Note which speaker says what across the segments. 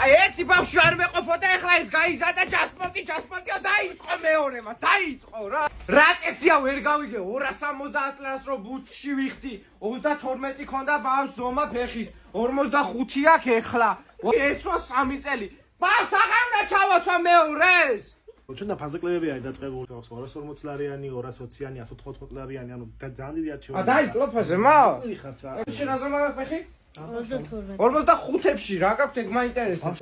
Speaker 1: ერთი ბავშვი არ მეყოფოდა, ეხლა ეს გაიზარდა ჯასპორტია დაიწყო მეორემა, დაიწყო რა. რა წესია ვერ გავიგე 270 ლარს რო ბუთში ვიხდი, 32 ქონდა ბავშვს ზომა ფეხის, 45 აქვს ეხლა. ეცვა 3 წელი. ბავშვს აღარ უნდა ჩავაცვა მეორეს.
Speaker 2: ჩვენ და ფაზაკლებები არის დაწყებული 240 ლარიანი, 220-იანი, 180 ლარიანი, ანუ ძალიან დიდი არჩევანი.
Speaker 1: დაიკლო ფაზე, მა?
Speaker 2: მიხარ რა.
Speaker 1: შენ რა ზომა ფეხი?
Speaker 3: 42.
Speaker 1: 45-ში რა გაქვთ ეგ მაინტერესებს.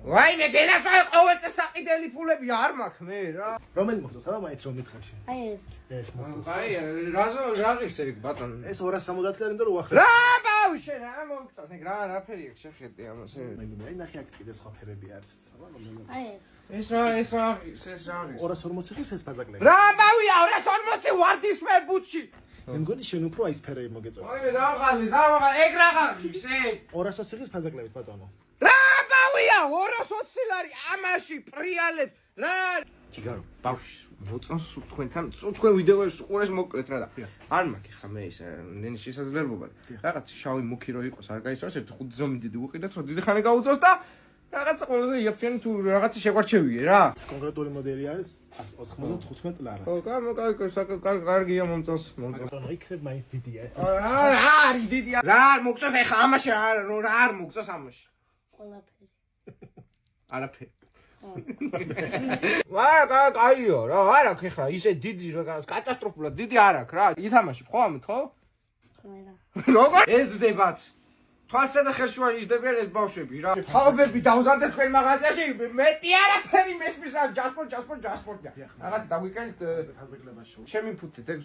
Speaker 1: ვაიმე, დენას ყოველ წელს საყიდელი ფულები არ მაქვს მე რა.
Speaker 2: რომელი მოხდა და მაინც რომ მითხარ შენ?
Speaker 3: აი ეს.
Speaker 2: ეს მოხდა.
Speaker 1: აი, რა ღირს ეგ ბატონო?
Speaker 2: ეს 270 ლარი და რო უახლო.
Speaker 1: რა ბავშვი რა მოგწას ეგ რაფერი აქვს შეხედე ამას.
Speaker 2: მე ნახე აქ კიდე სხვა ფერები არის.
Speaker 3: აი ეს.
Speaker 1: ეს რა ღირს, ეს რა ღირს.
Speaker 2: 240 ხის ეს ფაზაკლები.
Speaker 1: რა ბავია 240 ვარდისფერ ბუთში.
Speaker 2: მე მგონი შენ უფრო ის ფერები მოგეწონა.
Speaker 1: აი რაღალი, ეგ რა ღირს ეგ.
Speaker 2: 220 ხის ფაზაკლებით ბატონო.
Speaker 1: რა ბავია 220 ლარი ამაში პრიალებს რა ჯიგარო ბავშვი მოწონს თქვენთან თქვენ ვიდეოებს უყურეს მოკლედ რა და არ მაქვს ხა მე ის ნენის შესაძლებლობა რაღაც შავი მუქი რო იყოს არ გაიცავს ერთი 5 ზომი დიდი უყიდეთ რომ დიდი ხანი გაუწოს და რაღაცა ყველაზე იაფიანი თუ რაღაცა შეგვარჩევიე რა
Speaker 2: ეს კონკრეტული მოდელი არის 195 ლარად.
Speaker 1: ო კარგია მომწონს
Speaker 2: ბატონო იქნებ მაინც დიდია ეს.
Speaker 1: არის დიდია რა არ მოგწონს ეხა ამაში რა არ მოგწონს ამაში
Speaker 3: ყველაფერი.
Speaker 1: არაფერი არა კაიო რა არ აქვს ეხლა ისე დიდი რა კატასტროფულად დიდი არ აქვს რა ითამაშებ ხო ამით ხო როგორ ეზდებათ თვალსა და ხელშუა იზრდებიან ეს ბავშვები რა თავები დავზარდეთ თქვენ მაღაზიაში მეტი არაფერი მესმის ჯასპორტია რაღაცა დაგვიკენთ
Speaker 2: ფაზაკლებაში.
Speaker 1: შემიფუთეთ ეგ